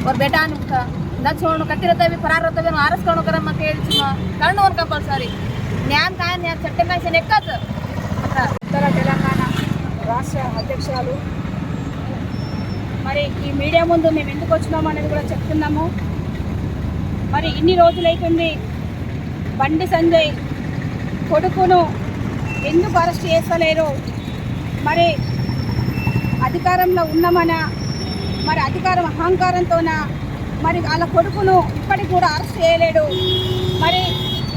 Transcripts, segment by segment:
और बेटा उनका न छोड़ो कट्टी रहता है फरार रहता है अरेस्ट करो कर करण कंपल्सरी न्याय का न्याय चट्टे का ఎక్కదు ఉత్తర తెలంగాణ రాష్ట్ర అధ్యక్షురాలు మరి ఈ మీడియా ముందు మేము ఎందుకు వచ్చినాము అనేది కూడా చెప్తున్నాము. మరి ఇన్ని రోజులైతుంది బండి సంజయ్ కొడుకును ఎందుకు అరెస్ట్ చేస్తలేరు? మరి అధికారంలో ఉన్నామనా, మరి అధికారం అహంకారంతోన మరి వాళ్ళ కొడుకును ఇప్పటికి కూడా అరెస్ట్ చేయలేడు. మరి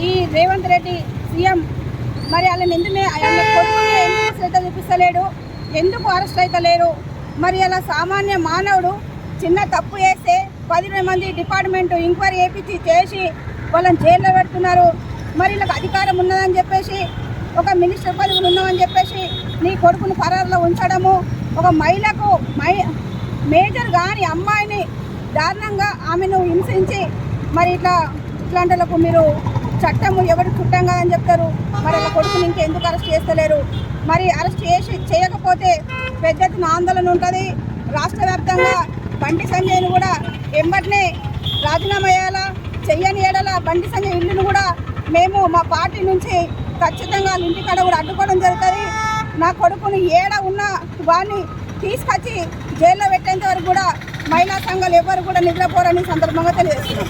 ఈ రేవంత్ రెడ్డి సీఎం మరి వాళ్ళని వాళ్ళ కొడుకుని ఎందుకు శ్రద్ధ చూపిస్తలేడు? ఎందుకు అరెస్ట్ అవుతలేరు? మరి అలా సామాన్య మానవుడు చిన్న తప్పు చేస్తే 10 మంది డిపార్ట్మెంట్ ఎంక్వైరీ చేసి వాళ్ళని జైల్లో పెడుతున్నారు. మరి వీళ్ళకి అధికారం ఉన్నదని చెప్పేసి, ఒక మినిస్టర్ పదవులు ఉన్నామని చెప్పేసి నీ కొడుకును పరారులో ఉంచడము, ఒక మహిళకు మేజర్ కానీ అమ్మాయిని దారుణంగా ఆమెను హింసించి మరి ఇట్లాంటిలకు మీరు చట్టము ఎవరు చుట్టం కాదని చెప్తారు. మరి వాళ్ళ కొడుకుని ఇంకెందుకు అరెస్ట్ చేస్తలేరు? మరి అరెస్ట్ చేయకపోతే పెద్ద ఎత్తున ఆందోళన ఉంటుంది. రాష్ట్ర వ్యాప్తంగా బండి సంజయ్ను కూడా వెంబటనే రాజీనామా చేయాలా, చెయ్యని ఏడల బండి సంజయ్ ఇల్లును కూడా మేము మా పార్టీ నుంచి ఖచ్చితంగా ఇంటికాడ కూడా అడ్డుకోవడం జరుగుతుంది. నా కొడుకుని ఏడ ఉన్న వాడిని తీసుకొచ్చి జైల్లో పెట్టేంత వరకు కూడా మహిళా సంఘాలు ఎవరు కూడా నిద్రపోరని సందర్భంగా తెలియజేస్తున్నాం.